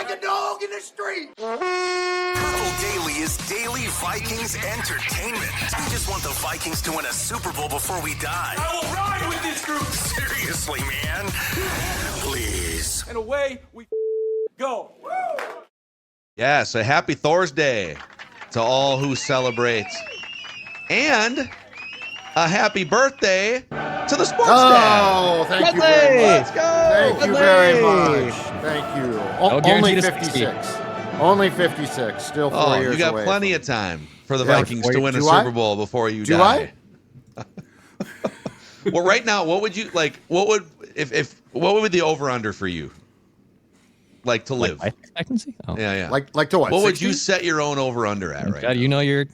like a dog in the street. Purple Daily is daily Vikings entertainment. We just want the Vikings to win a Super Bowl before we die. I will ride with this group. Seriously, man. Please. And away we go. Yes, a happy Thor's Day to all who celebrate. And a happy birthday to the sports dad. Oh, thank you very much. Let's go. Thank you very much. Thank you. Only 56. Only 56. Still 4 years away. You got plenty of time for the Vikings to win a Super Bowl before you die. Do I? Well, right now, what would you like? What would the over under for you? Like to live? Life expectancy? Oh. Yeah. Like to what? What 60? would you set your own over under at right now? You know your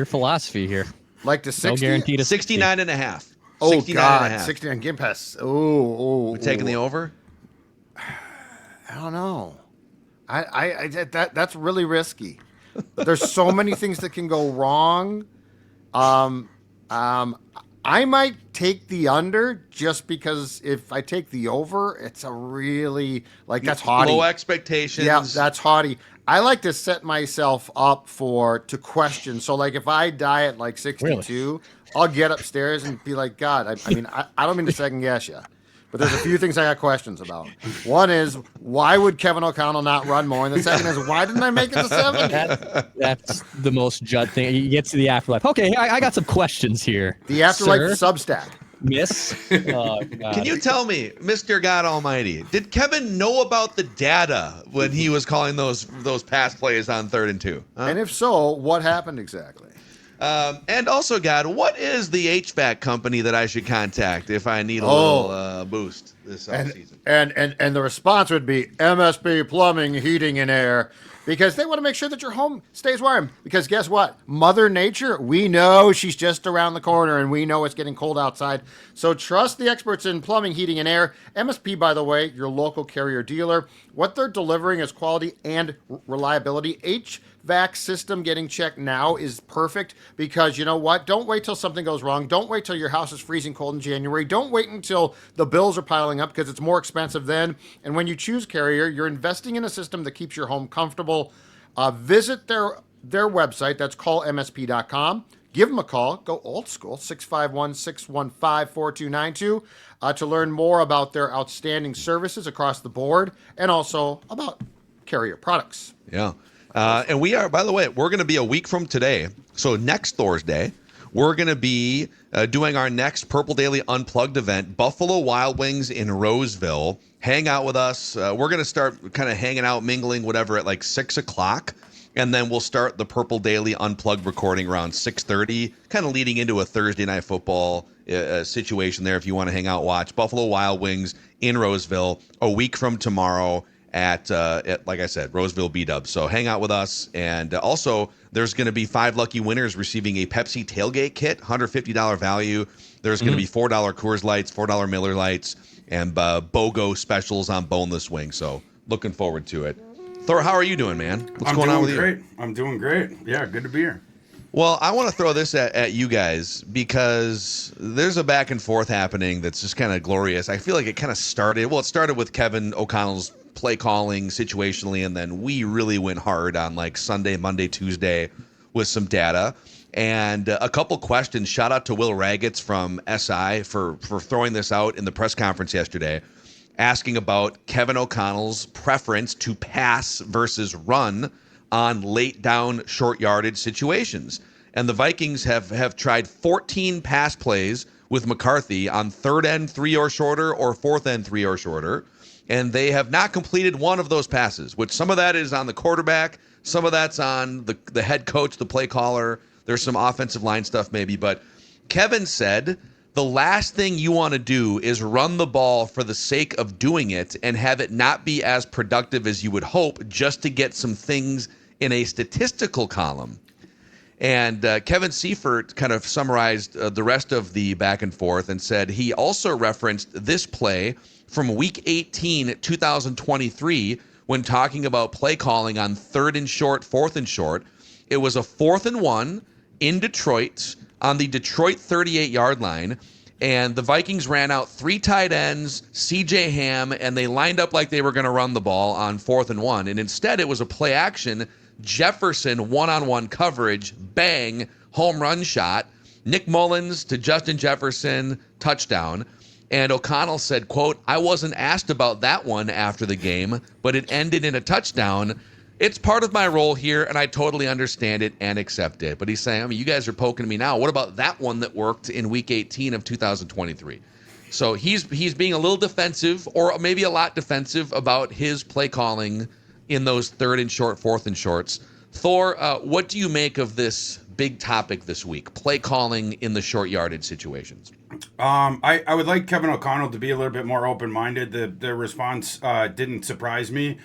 philosophy here. Like to 60? No guarantee to 69 and a half. Oh, 69 God. and a half. 69 Game Pass. Oh. We're taking the over? I don't know. That's really risky. There's so many things that can go wrong. I might take the under just because if I take the over, it's a really that's haughty. Low expectations. Yeah, that's haughty. I like to set myself up to question. So if I die at 62, I'll get upstairs and be like, God, I don't mean to second guess you, but there's a few things I got questions about. One is, why would Kevin O'Connell not run more? And the second is, why didn't I make it to 7? That's the most Judd thing. You get to the afterlife. Okay, I got some questions here. The afterlife Sir? Substack. Miss? Oh, God. Can you tell me, Mr. God Almighty, did Kevin know about the data when he was calling those pass plays on 3rd and 2? Huh? And if so, what happened exactly? And also, God, what is the HVAC company that I should contact if I need a little boost this offseason? And the response would be MSP Plumbing, Heating, and Air, because they want to make sure that your home stays warm. Because guess what? Mother Nature, we know she's just around the corner, and we know it's getting cold outside. So trust the experts in plumbing, heating, and air. MSP, by the way, your local carrier dealer. What they're delivering is quality and reliability. HVAC system getting checked now is perfect because you know what? Don't wait till something goes wrong. Don't wait till your house is freezing cold in January. Don't wait until the bills are piling up because it's more expensive then. And when you choose Carrier, you're investing in a system that keeps your home comfortable. Visit their website. That's callmsp.com. Give them a call. Go old school, 651-615-4292 to learn more about their outstanding services across the board and also about Carrier products. Yeah. And we are, by the way, we're going to be a week from today. So next Thursday, we're going to be doing our next Purple Daily Unplugged event, Buffalo Wild Wings in Roseville. Hang out with us. We're going to start kind of hanging out, mingling, whatever, at 6 o'clock. And then we'll start the Purple Daily Unplugged recording around 6:30, kind of leading into a Thursday night football situation there if you want to hang out, watch. Buffalo Wild Wings in Roseville a week from tomorrow at like I said, Roseville B-Dubs. So hang out with us. And also, there's going to be 5 lucky winners receiving a Pepsi tailgate kit, $150 value. There's going to be $4 Coors Lights, $4 Miller Lights, and BOGO specials on boneless wings. So looking forward to it. Thor, how are you doing, man? What's going on with you? I'm doing great. Yeah, good to be here. Well, I want to throw this at you guys because there's a back and forth happening that's just kind of glorious. I feel like it kind of started with Kevin O'Connell's play calling situationally, and then we really went hard on Sunday, Monday, Tuesday with some data. And a couple questions. Shout out to Will Raggets from SI for throwing this out in the press conference yesterday, asking about Kevin O'Connell's preference to pass versus run on late down short yardage situations. And the Vikings have tried 14 pass plays with McCarthy on 3rd and 3 or shorter or 4th and 3 or shorter. And they have not completed one of those passes, which some of that is on the quarterback. Some of that's on the head coach, the play caller. There's some offensive line stuff maybe. But Kevin said the last thing you want to do is run the ball for the sake of doing it and have it not be as productive as you would hope just to get some things in a statistical column. And Kevin Seifert kind of summarized the rest of the back and forth and said he also referenced this play from Week 18, 2023, when talking about play calling on 3rd and short, 4th and short. It was a 4th and 1 in Detroit on the Detroit 38-yard line, And the Vikings ran out 3 tight ends, CJ Ham, and they lined up like they were going to run the ball on 4th and 1. And instead, it was a play action, Jefferson one-on-one coverage, bang, home run shot. Nick Mullins to Justin Jefferson, touchdown. And O'Connell said, quote, "I wasn't asked about that one after the game, but it ended in a touchdown. It's part of my role here, and I totally understand it and accept it." But he's saying, I mean, you guys are poking me now. What about that one that worked in Week 18 of 2023? So he's being a little defensive, or maybe a lot defensive, about his play calling in those 3rd and short, 4th and shorts. Thor, what do you make of this big topic this week, play calling in the short yardage situations? I would like Kevin O'Connell to be a little bit more open-minded. The response didn't surprise me.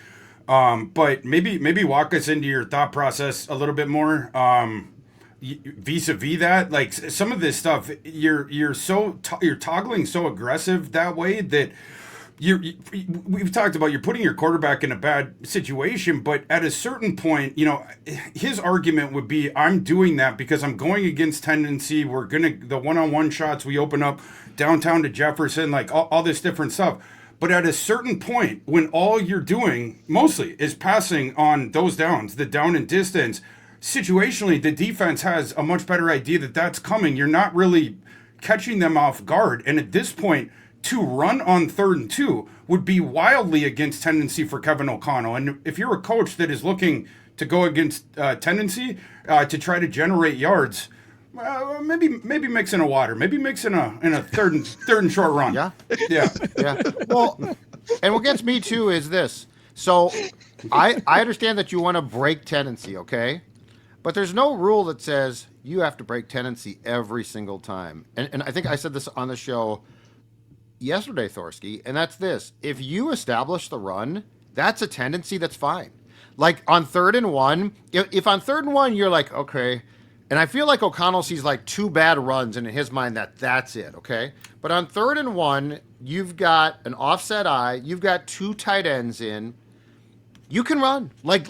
But maybe walk us into your thought process a little bit more. Vis-a-vis that, like some of this stuff, you're toggling so aggressive that way that we've talked about you're putting your quarterback in a bad situation, but at a certain point, his argument would be, I'm doing that because I'm going against tendency. The one-on-one shots we open up downtown to Jefferson, like all this different stuff. But at a certain point, when all you're doing mostly is passing on those downs, the down and distance, situationally, the defense has a much better idea that that's coming. You're not really catching them off guard. And at this point, to run on 3rd and 2 would be wildly against tendency for Kevin O'Connell. And if you're a coach that is looking to go against tendency to try to generate yards, maybe mix in a water, maybe mix in a third and short run. Yeah. Yeah. Yeah. Well, and what gets me too is this. So I understand that you want to break tendency, okay? But there's no rule that says you have to break tendency every single time. And I think I said this on the show yesterday, Thorsky, and that's this. If you establish the run, that's a tendency that's fine. Like on 3rd and 1, if on 3rd and 1 you're like, okay, and I feel like O'Connell sees like 2 bad runs, and in his mind that's it, okay? But on 3rd and 1, you've got an offset eye, you've got 2 tight ends in. You can run. Like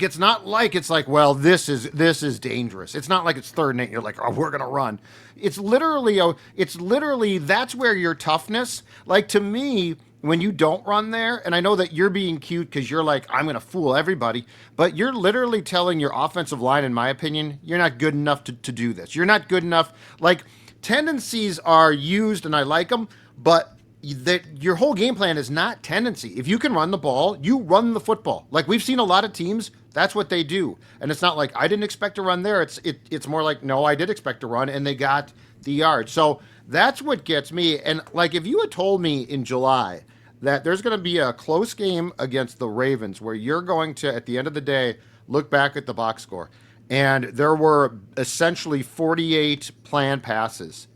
it's not like it's like, well, this is dangerous. It's not like it's 3rd and 8. You're like, oh, we're gonna run. It's literally that's where your toughness. Like to me, when you don't run there, and I know that you're being cute because you're like, I'm gonna fool everybody, but you're literally telling your offensive line, in my opinion, you're not good enough to do this. You're not good enough. Like tendencies are used, and I like them, but that your whole game plan is not tendency. If you can run the ball, you run the football. Like we've seen a lot of teams, that's what they do. And it's not like I didn't expect to run there. It's more like, no, I did expect to run, and they got the yard. So that's what gets me. And like if you had told me in July that there's going to be a close game against the Ravens where you're going to, at the end of the day, look back at the box score, and there were essentially 48 planned passes,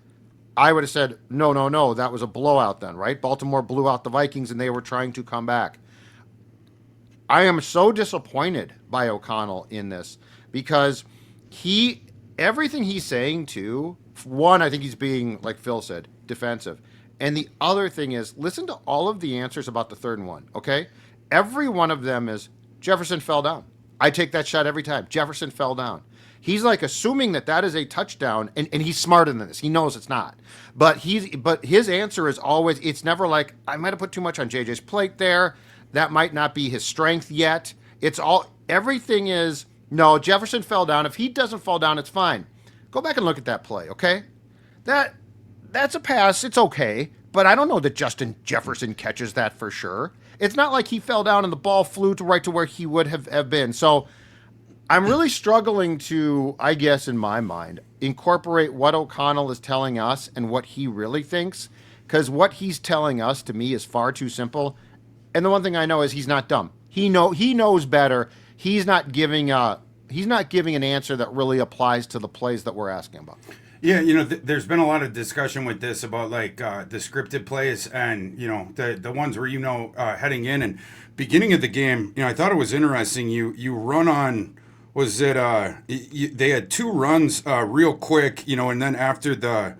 I would have said, no, that was a blowout then, right? Baltimore blew out the Vikings, and they were trying to come back. I am so disappointed by O'Connell in this because everything he's saying too, one, I think he's being, like Phil said, defensive. And the other thing is, listen to all of the answers about the 3rd and 1, okay? Every one of them is, Jefferson fell down. I take that shot every time. Jefferson fell down. He's like assuming that is a touchdown, and he's smarter than this. He knows it's not. But his answer is always, it's never like, I might have put too much on JJ's plate there. That might not be his strength yet. Everything is, no, Jefferson fell down. If he doesn't fall down, it's fine. Go back and look at that play, okay? That's a pass. It's okay. But I don't know that Justin Jefferson catches that for sure. It's not like he fell down and the ball flew right to where he would have been. So I'm really struggling to, I guess in my mind, incorporate what O'Connell is telling us and what he really thinks, because what he's telling us to me is far too simple. And the one thing I know is he's not dumb. He knows better. He's not giving an answer that really applies to the plays that we're asking about. Yeah, there's been a lot of discussion with this about like the scripted plays and the ones where heading in and beginning of the game. I thought it was interesting. You run on. Was it they had 2 runs real quick, and then after the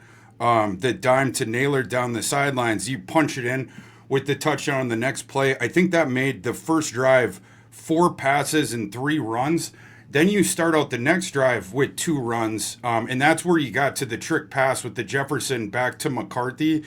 dime to Naylor down the sidelines, you punch it in with the touchdown on the next play. I think that made the first drive 4 passes and 3 runs. Then you start out the next drive with 2 runs, and that's where you got to the trick pass with the Jefferson back to McCarthy.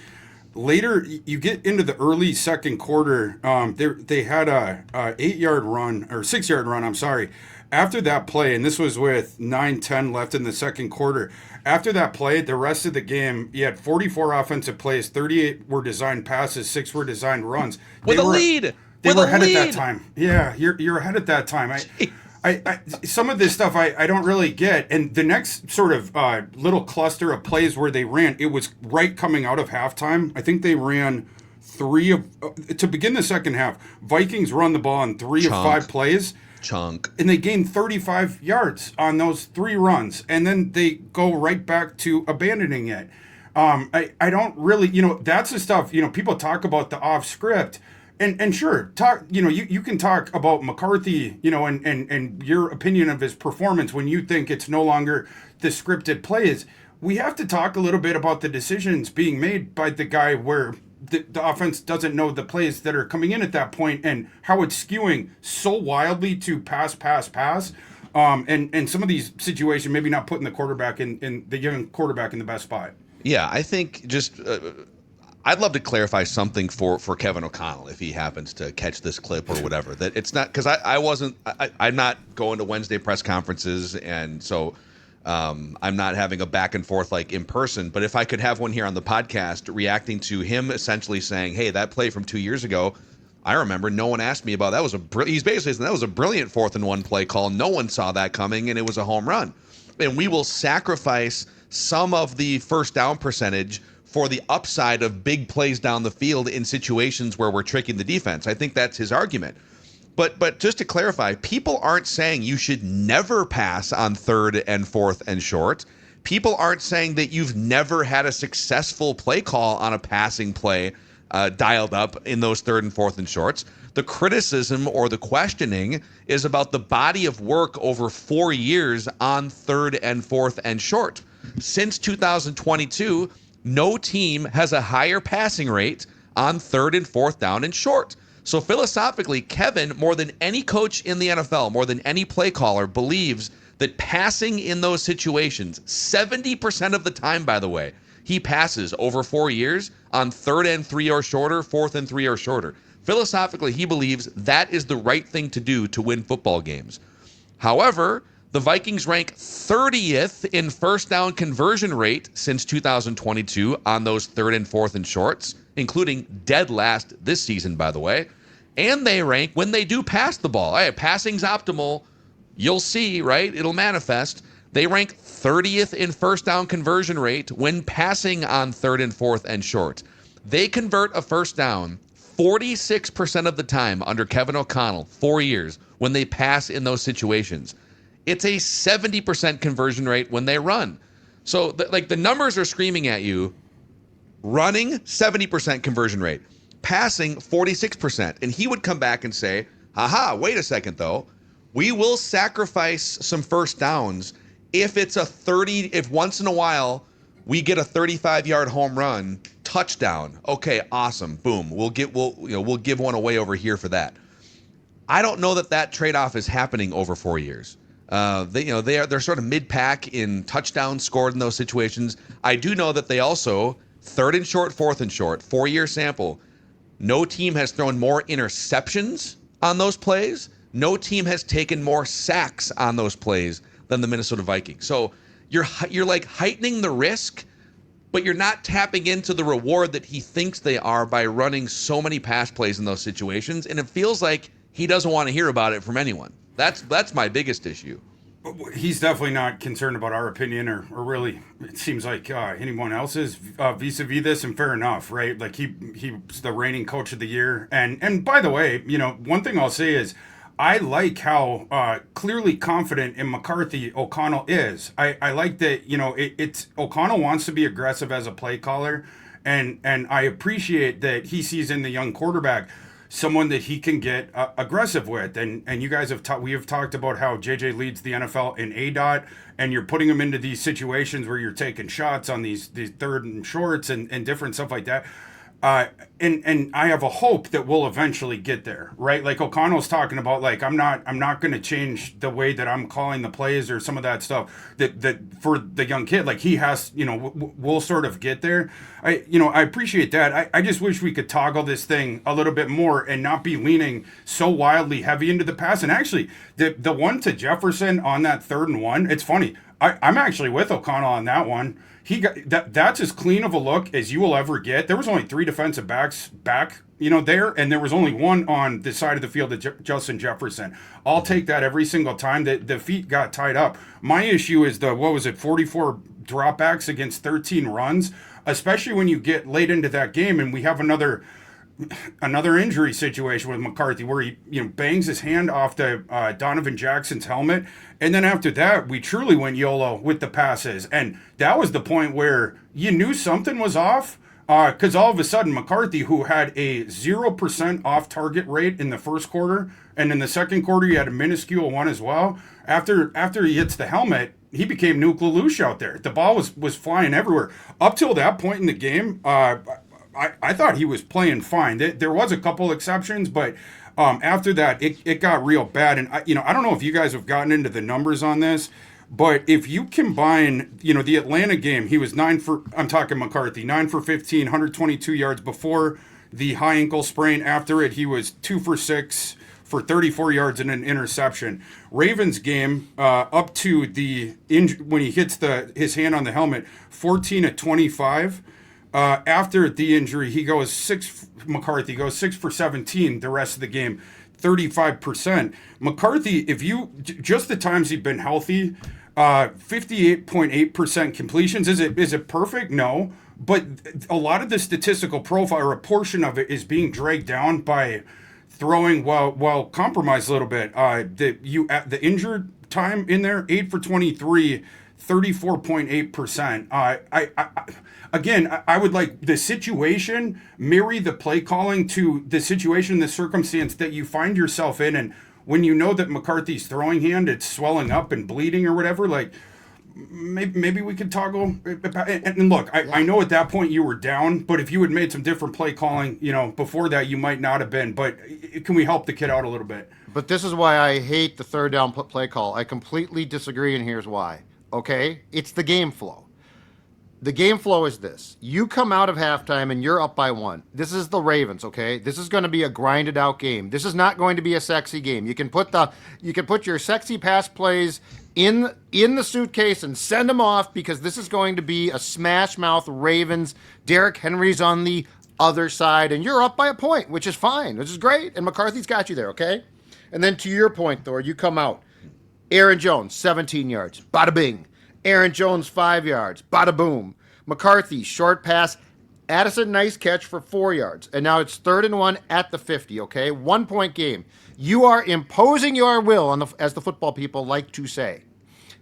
Later, you get into the early second quarter. They had a 8-yard run or 6-yard run. I'm sorry. After that play, and this was with 9:10 left in the second quarter. After that play, the rest of the game, you had 44 offensive plays. 38 were designed passes. 6 were designed runs. With a lead. They With were a ahead lead. at that time. Yeah, you're ahead at that time. I some of this stuff I don't really get. And the next sort of little cluster of plays where they ran, it was right coming out of halftime. I think they ran 3 of to begin the second half. Vikings run the ball on 3 of 5 plays. Chunk. And they gained 35 yards on those 3 runs. And then they go right back to abandoning it. I don't really, that's the stuff, people talk about the off script. And sure, you can talk about McCarthy, and your opinion of his performance when you think it's no longer the scripted plays. We have to talk a little bit about the decisions being made by the guy where the offense doesn't know the plays that are coming in at that point and how it's skewing so wildly to pass. And some of these situations, maybe not putting the quarterback in the young quarterback in the best spot. Yeah, I think just I'd love to clarify something for Kevin O'Connell if he happens to catch this clip or whatever. That it's not because I'm not going to Wednesday press conferences, and so I'm not having a back and forth like in person. But if I could have one here on the podcast, reacting to him essentially saying, "Hey, that play from 2 years ago, I remember. No one asked me about that. He's basically saying that was a brilliant 4th and 1 play call. No one saw that coming, and it was a home run. And we will sacrifice some of the first down percentage for the upside of big plays down the field in situations where we're tricking the defense." I think that's his argument. But just to clarify, people aren't saying you should never pass on 3rd and 4th and short. People aren't saying that you've never had a successful play call on a passing play dialed up in those 3rd and 4th and shorts. The criticism or the questioning is about the body of work over 4 years on 3rd and 4th and short. Since 2022, no team has a higher passing rate on 3rd and 4th down and short. So philosophically, Kevin, more than any coach in the NFL, more than any play caller, believes that passing in those situations, 70% of the time, by the way, he passes over 4 years on 3rd and 3 or shorter, 4th and 3 or shorter. Philosophically, he believes that is the right thing to do to win football games. However, the Vikings rank 30th in first down conversion rate since 2022 on those 3rd and 4th and shorts, including dead last this season, by the way. And they rank when they do pass the ball. Hey, passing's optimal. You'll see, right? It'll manifest. They rank 30th in first down conversion rate when passing on 3rd and 4th and short. They convert a first down 46% of the time under Kevin O'Connell, 4 years, when they pass in those situations. It's a 70% conversion rate when they run. So the numbers are screaming at you. Running, 70% conversion rate. Passing, 46%. And he would come back and say, haha, wait a second, though. We will sacrifice some first downs if if once in a while we get a 35-yard home run, touchdown. Okay, awesome. Boom. We'll give one away over here for that. I don't know that trade-off is happening over 4 years. They're sort of mid-pack in touchdowns scored in those situations. I do know that they also 3rd and short, 4th and short, 4-year sample. No team has thrown more interceptions on those plays. No team has taken more sacks on those plays than the Minnesota Vikings. So you're like heightening the risk, but you're not tapping into the reward that he thinks they are by running so many pass plays in those situations. And it feels like he doesn't want to hear about it from anyone. That's my biggest issue. He's definitely not concerned about our opinion or really, it seems like anyone else's vis-a-vis this, and fair enough, right? Like he's the reigning coach of the year. And by the way, one thing I'll say is I like how clearly confident in McCarthy O'Connell is. I like that, it's O'Connell wants to be aggressive as a play caller, and I appreciate that he sees in the young quarterback someone that he can get aggressive with. And you guys we have talked about how JJ leads the NFL in ADOT, and you're putting him into these situations where you're taking shots on these 3rd and shorts and different stuff like that. And I have a hope that we'll eventually get there, right? Like O'Connell's talking about, like I'm not going to change the way that I'm calling the plays or some of that stuff. That for the young kid, like he has, we'll sort of get there. I appreciate that. I just wish we could toggle this thing a little bit more and not be leaning so wildly heavy into the pass. And actually, the one to Jefferson on that 3rd and 1, it's funny. I'm actually with O'Connell on that one. He got that's as clean of a look as you will ever get. There was only 3 defensive backs back, there, and there was only one on the side of the field of Justin Jefferson. I'll take that every single time. The feet got tied up. My issue is 44 dropbacks against 13 runs, especially when you get late into that game and we have another injury situation with McCarthy where he bangs his hand off the Donovan Jackson's helmet, and then after that we truly went YOLO with the passes, and that was the point where you knew something was off, because all of a sudden McCarthy, who had a 0% off target rate in the first quarter, and in the second quarter he had a minuscule one as well, after he hits the helmet, he became Nuke Lelouch out there. The ball was flying everywhere. Up till that point in the game, I thought he was playing fine. There was a couple exceptions, but after that, it got real bad. And I don't know if you guys have gotten into the numbers on this, but if you combine, the Atlanta game, he was I'm talking McCarthy, 9 for 15, 122 yards before the high ankle sprain. After it, he was 2 for 6 for 34 yards and an interception. Ravens game, up to when he hits his hand on the helmet, 14 at 25. After the injury, McCarthy goes 6 for 17 the rest of the game, 35%. McCarthy, if you, just the times he's been healthy, 58.8% completions. Is it perfect? No. But a lot of the statistical profile, or a portion of it, is being dragged down by throwing while compromised a little bit. The injured time in there, 8 for 23, 34.8%. Again, I would like the situation, marry the play calling to the situation, the circumstance that you find yourself in. And when you know that McCarthy's throwing hand, it's swelling up and bleeding or whatever, like maybe we could toggle. And look, I know at that point you were down, but if you had made some different play calling, before that, you might not have been. But can we help the kid out a little bit? But this is why I hate the 3rd down play call. I completely disagree, and here's why. Okay? It's the game flow. The game flow is this. You come out of halftime and you're up by 1. This is the Ravens, okay? This is going to be a grinded out game. This is not going to be a sexy game. You can put your sexy pass plays in the suitcase and send them off, because this is going to be a smash mouth Ravens. Derrick Henry's on the other side and you're up by a point, which is fine. Which is great, and McCarthy's got you there, okay? And then to your point, Thor, you come out. Aaron Jones, 17 yards. Bada bing. Aaron Jones, 5 yards. Bada boom. McCarthy, short pass. Addison, nice catch for 4 yards. And now it's 3rd and 1 at the 50, okay? 1 point game. You are imposing your will, as the football people like to say.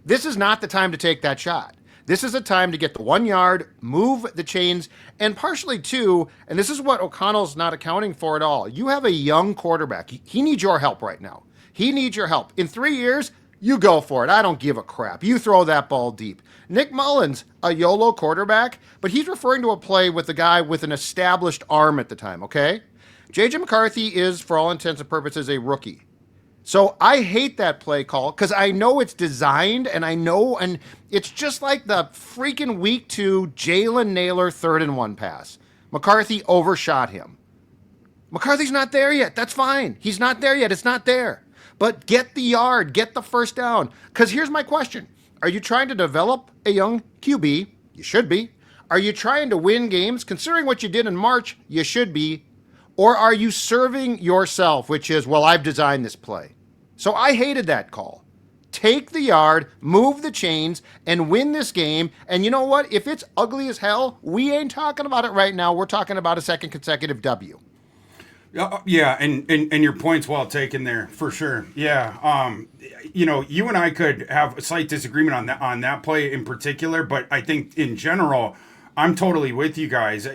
This is not the time to take that shot. This is a time to get the 1 yard, move the chains, and partially too, and this is what O'Connell's not accounting for at all. You have a young quarterback. He needs your help right now. He needs your help. In 3 years, you go for it. I don't give a crap. You throw that ball deep. Nick Mullins, a YOLO quarterback, but he's referring to a play with a guy with an established arm at the time, okay? JJ McCarthy is, for all intents and purposes, a rookie. So I hate that play call, because I know it's designed, and it's just like the freaking week 2 Jalen Naylor 3rd and 1 pass. McCarthy overshot him. McCarthy's not there yet. That's fine. He's not there yet. It's not there. But get the yard, get the first down. Because here's my question. Are you trying to develop a young QB? You should be. Are you trying to win games? Considering what you did in March, you should be. Or are you serving yourself, which is, well, I've designed this play. So I hated that call. Take the yard, move the chains, and win this game. And you know what? If it's ugly as hell, we ain't talking about it right now. We're talking about a second consecutive W. Yeah, and your point's well taken there, for sure. Yeah, you and I could have a slight disagreement on that play in particular, but I think in general, I'm totally with you guys.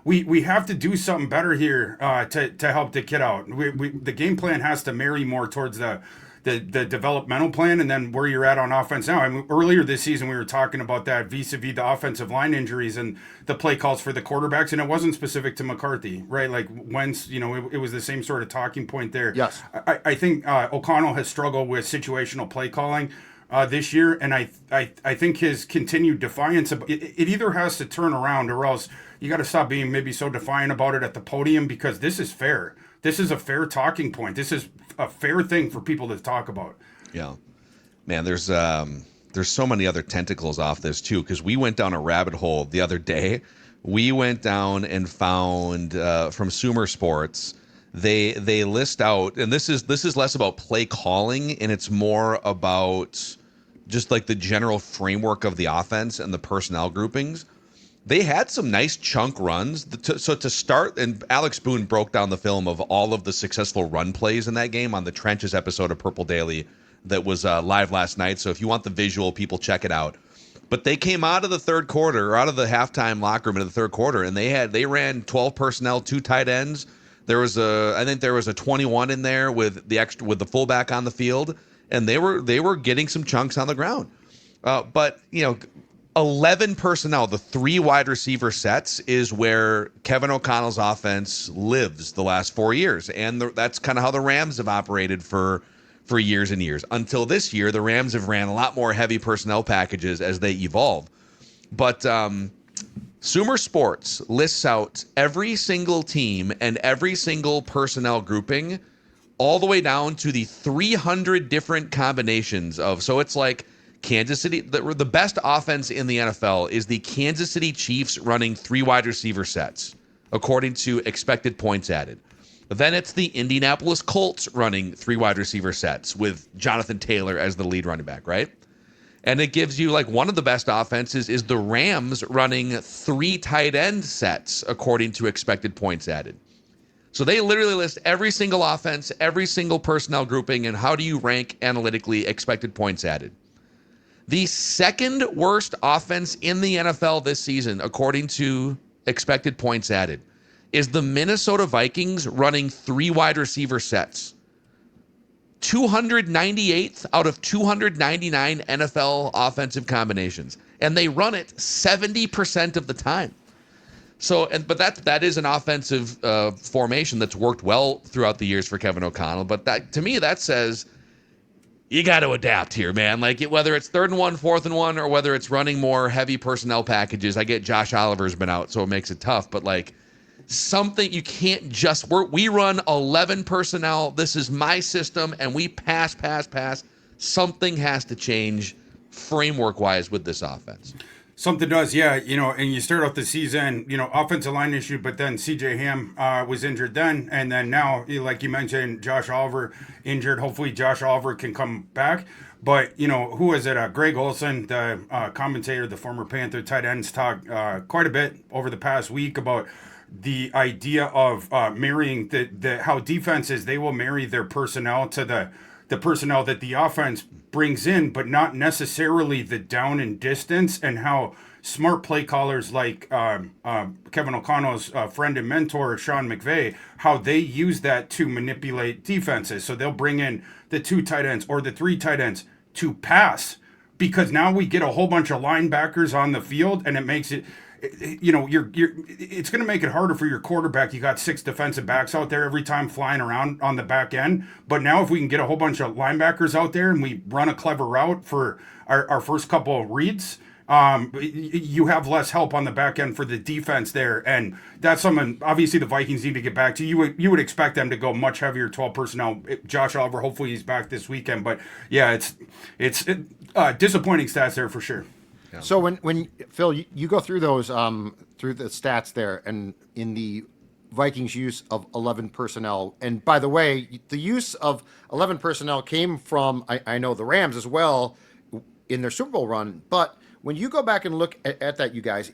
We have to do something better here to help the kid out. The game plan has to marry more towards the the developmental plan and then where you're at on offense now. I mean, earlier this season we were talking about that vis-a-vis the offensive line injuries and the play calls for the quarterbacks, and it wasn't specific to McCarthy, right? Like Wentz, it was the same sort of talking point there. Yes. I think O'Connell has struggled with situational play calling this year, and I think his continued defiance, it either has to turn around or else you got to stop being maybe so defiant about it at the podium, because this is fair. This is a fair talking point. This is a fair thing for people to talk about. Yeah, man. There's so many other tentacles off this too, because we went down a rabbit hole the other day. We went down and found from Sumer Sports. They list out, and this is less about play calling and it's more about just like the general framework of the offense and the personnel groupings. They had some nice chunk runs. So to start, and Alex Boone broke down the film of all of the successful run plays in that game on the Trenches episode of Purple Daily that was live last night. So if you want the visual, people check it out. But they came out of the third quarter, or out of the halftime locker room in the third quarter, and they ran 12 personnel, 2 tight ends. I think there was a 21 in there with the fullback on the field, and they were getting some chunks on the ground. But 11 personnel, the 3 wide receiver sets, is where Kevin O'Connell's offense lives the last 4 years. And that's kind of how the Rams have operated for years and years. Until this year, the Rams have ran a lot more heavy personnel packages as they evolve. But Sumer Sports lists out every single team and every single personnel grouping all the way down to the 300 different combinations of, so it's like Kansas City, the best offense in the NFL is the Kansas City Chiefs running 3 wide receiver sets, according to expected points added. Then it's the Indianapolis Colts running 3 wide receiver sets with Jonathan Taylor as the lead running back, right? And it gives you, like, one of the best offenses is the Rams running 3 tight end sets, according to expected points added. So they literally list every single offense, every single personnel grouping, and how do you rank analytically expected points added. The second worst offense in the NFL this season, according to expected points added, is the Minnesota Vikings running 3 wide receiver sets. 298th out of 299 NFL offensive combinations. And they run it 70% of the time. So, but that is an offensive formation that's worked well throughout the years for Kevin O'Connell. But that, to me, that says you got to adapt here, man. Like, whether it's 3rd and 1, 4th and 1, or whether it's running more heavy personnel packages. I get Josh Oliver's been out, so it makes it tough. But like, something you can't just we run 11 personnel. This is my system, and we pass. Something has to change framework-wise with this offense. Something does, yeah. And you start off the season, offensive line issue, but then C.J. Ham was injured then, and then now, like you mentioned, Josh Oliver injured. Hopefully Josh Oliver can come back. But, who was it? Greg Olson, the commentator, the former Panther tight ends, talked quite a bit over the past week about the idea of marrying how defenses, they will marry their personnel to the personnel that the offense brings in, but not necessarily the down and distance, and how smart play callers like Kevin O'Connell's friend and mentor, Sean McVay, how they use that to manipulate defenses. So they'll bring in the 2 tight ends or the 3 tight ends to pass, because now we get a whole bunch of linebackers on the field, and it makes it, it's going to make it harder for your quarterback. You got 6 defensive backs out there every time flying around on the back end. But now if we can get a whole bunch of linebackers out there and we run a clever route for our first couple of reads, you have less help on the back end for the defense there. And that's something, obviously, the Vikings need to get back to. You would expect them to go much heavier 12 personnel. Josh Oliver, hopefully he's back this weekend. But yeah, it's disappointing stats there for sure. Yeah. So when Phil, you go through those through the stats there, and in the Vikings' use of 11 personnel, and by the way, the use of 11 personnel came from I know the Rams as well in their Super Bowl run. But when you go back and look at that, you guys,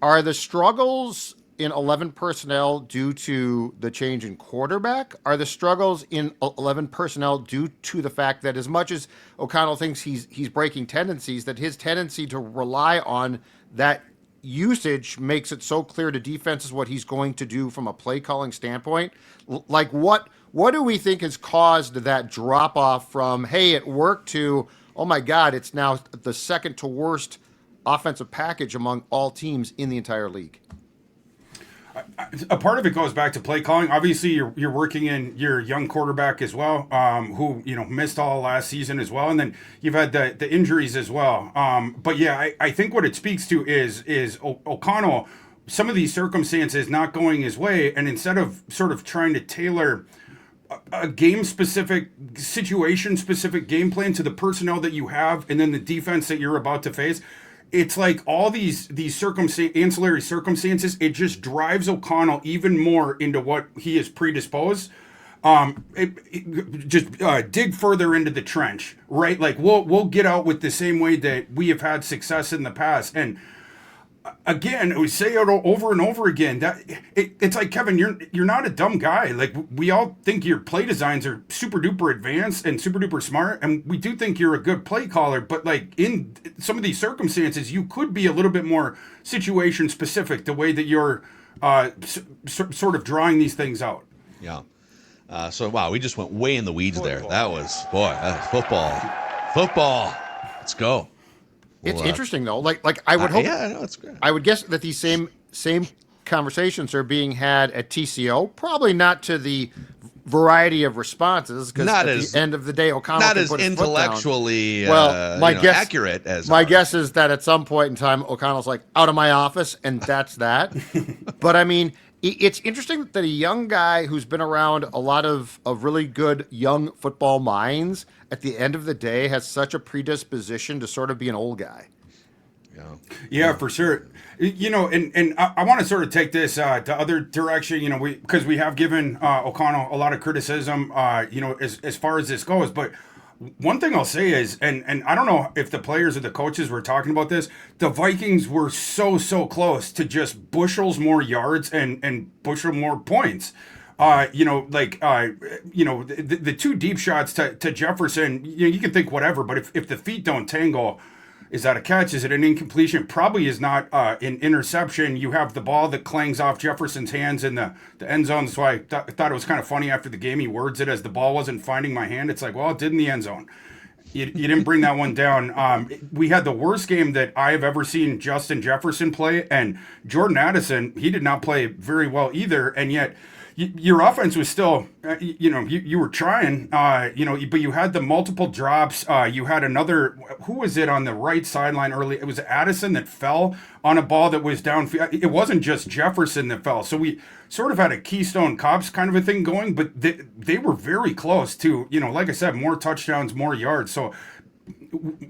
are the struggles in 11 personnel due to the change in quarterback? Are the struggles in 11 personnel due to the fact that, as much as O'Connell thinks he's breaking tendencies, that his tendency to rely on that usage makes it so clear to defenses what he's going to do from a play calling standpoint? Like, what What do we think has caused that drop off from, hey, it worked, to, oh my God, it's now the second to worst offensive package among all teams in the entire league? A part of it goes back to play calling. Obviously, you're working in your young quarterback as well, who missed all last season as well, and then you've had the injuries as well. But yeah, I think what it speaks to is O'Connell, some of these circumstances not going his way, and instead of sort of trying to tailor a game-specific, situation-specific game plan to the personnel that you have, and then the defense that you're about to face. It's like all these ancillary circumstances, it just drives O'Connell even more into what he is predisposed. Dig further into the trench, right? Like we'll get out with the same way that we have had success in the past. And again, we say it over and over again, that it's like, Kevin, you're not a dumb guy. Like, we all think your play designs are super duper advanced and super duper smart, and we do think you're a good play caller, but like in some of these circumstances, you could be a little bit more situation specific, the way that you're sort of drawing these things out. Yeah. So wow, we just went way in the weeds there. That was football. Let's go. It's interesting though. Like I would hope. Yeah, no, it's great. I would guess that these same conversations are being had at TCO. Probably not to the variety of responses, because at the end of the day, O'Connell not can as put his intellectually foot down. Well, accurate as my ours. guess is that at some point in time, O'Connell's like, out of my office, and that's that. But I mean, it's interesting that a young guy who's been around a lot of really good young football minds, at the end of the day, has such a predisposition to sort of be an old guy. Yeah, for sure. And I want to sort of take this to other direction, because we have given O'Connell a lot of criticism, as far as this goes. But one thing I'll say is, and I don't know if the players or the coaches were talking about this, the Vikings were so close to just bushels more yards and bushel more points. The two deep shots to Jefferson, you can think whatever, but if the feet don't tangle, is that a catch? Is it an incompletion? Probably is not an interception. You have the ball that clangs off Jefferson's hands in the end zone. That's why I thought it was kind of funny after the game. He words it as the ball wasn't finding my hand. It's like, well, it did in the end zone. You didn't bring that one down. We had the worst game that I have ever seen Justin Jefferson play, and Jordan Addison, he did not play very well either, and yet your offense was still, you were trying, but you had the multiple drops. You had another, who was it on the right sideline early? It was Addison that fell on a ball that was downfield. It wasn't just Jefferson that fell. So we sort of had a Keystone Cops kind of a thing going, but they were very close to, like I said, more touchdowns, more yards. So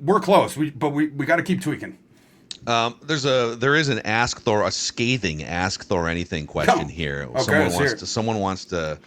we're close, but we got to keep tweaking. There is an Ask Thor, a scathing Ask Thor anything question here. Okay, Someone wants to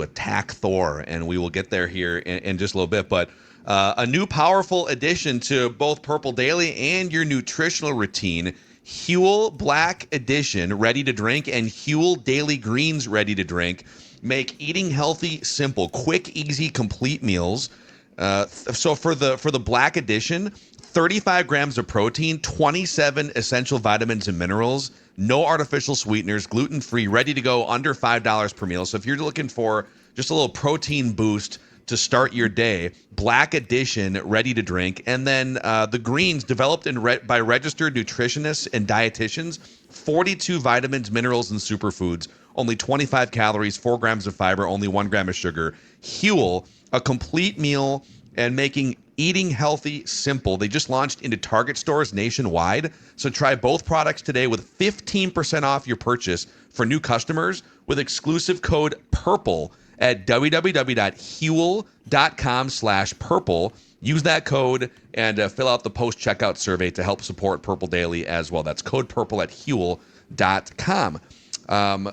attack Thor, and we will get there here in just a little bit. But a new powerful addition to both Purple Daily and your nutritional routine: Huel Black Edition Ready to Drink and Huel Daily Greens Ready to Drink make eating healthy simple, quick, easy, complete meals. So for the Black Edition, 35 grams of protein, 27 essential vitamins and minerals, no artificial sweeteners, gluten-free, ready to go, under $5 per meal. So if you're looking for just a little protein boost to start your day, Black Edition, ready to drink. And then the greens, developed by registered nutritionists and dietitians, 42 vitamins, minerals, and superfoods, only 25 calories, 4 grams of fiber, only 1 gram of sugar. Huel, a complete meal and making eating healthy simple. They just launched into Target stores nationwide. So try both products today with 15% off your purchase for new customers with exclusive code PURPLE at www.huel.com/purple. Use that code and fill out the post-checkout survey to help support Purple Daily as well. That's code PURPLE at huel.com.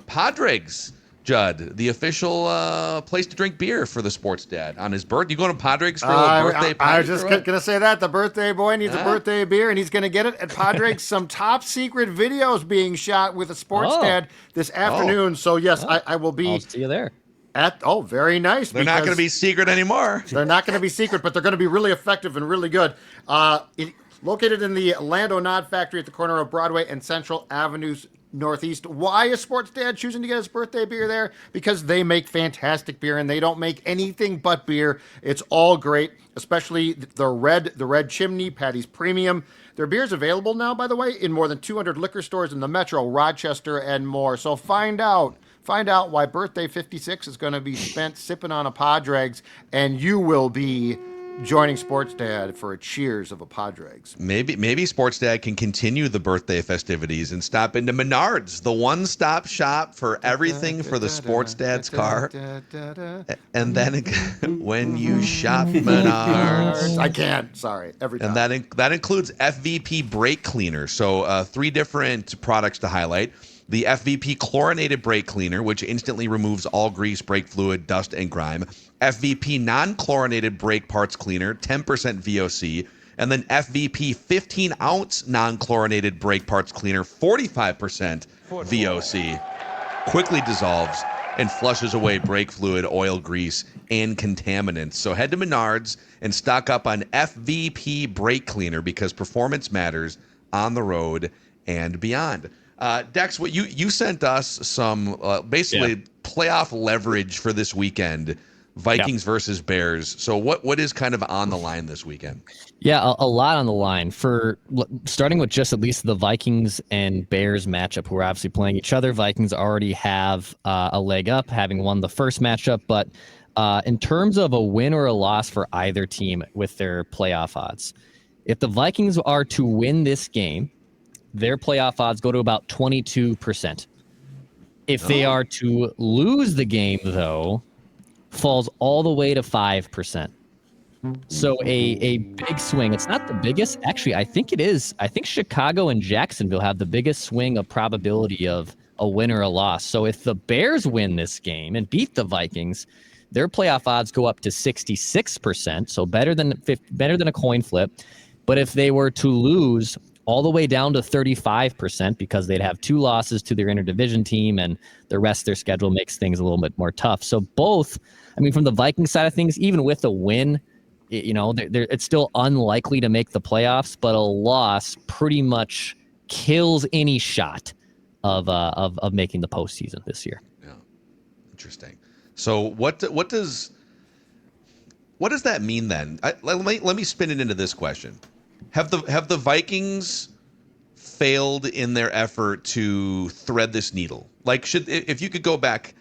Padres, Judd, the official place to drink beer for the sports dad on his birthday. You going to Padres for a little birthday party? I was just going to say that. The birthday boy needs a birthday beer, and he's going to get it at Padres. Some top secret videos being shot with a sports dad this afternoon. So, yes, I will be. I'll see you there. Very nice. They're not going to be secret anymore. They're not going to be secret, but they're going to be really effective and really good. Located in the Lando Nod Factory at the corner of Broadway and Central Avenues Northeast. Why is Sports Dad choosing to get his birthday beer there? Because they make fantastic beer and they don't make anything but beer. It's all great, especially the red chimney, Patty's Premium. Their beer's available now, by the way, in more than 200 liquor stores in the metro, Rochester, and more. So find out why birthday 56 is going to be spent sipping on a Padres, and you will be joining Sports Dad for a cheers of a Padres. Maybe Sports Dad can continue the birthday festivities and stop into Menards, the one-stop shop for everything for the Sports Dad's car. And then when you shop Menards, I can't. Sorry. Every time. and that includes FVP brake cleaner. So 3 different products to highlight. The FVP chlorinated brake cleaner, which instantly removes all grease, brake fluid, dust, and grime. FVP non-chlorinated brake parts cleaner, 10% VOC. And then FVP 15-ounce non-chlorinated brake parts cleaner, 45% VOC. Quickly dissolves and flushes away brake fluid, oil, grease, and contaminants. So head to Menards and stock up on FVP brake cleaner because performance matters on the road and beyond. Dex, what you sent us some basically playoff leverage for this weekend, Vikings versus Bears. So what is kind of on the line this weekend? Yeah, a lot on the line. For starting with just at least the Vikings and Bears matchup, who are obviously playing each other. Vikings already have a leg up, having won the first matchup. But in terms of a win or a loss for either team with their playoff odds, if the Vikings are to win this game, their playoff odds go to about 22%. If they are to lose the game, though, falls all the way to 5%. So a big swing. It's not the biggest. Actually, I think it is. I think Chicago and Jacksonville have the biggest swing of probability of a win or a loss. So if the Bears win this game and beat the Vikings, their playoff odds go up to 66%. So better than a coin flip. But if they were to lose, all the way down to 35% because they'd have 2 losses to their interdivision team and the rest of their schedule makes things a little bit more tough. So both, I mean, from the Vikings side of things, even with a win, it's still unlikely to make the playoffs, but a loss pretty much kills any shot of making the postseason this year. Yeah, interesting. So what does that mean then? Let me spin it into this question. Have the Vikings failed in their effort to thread this needle? Like, if you could go back,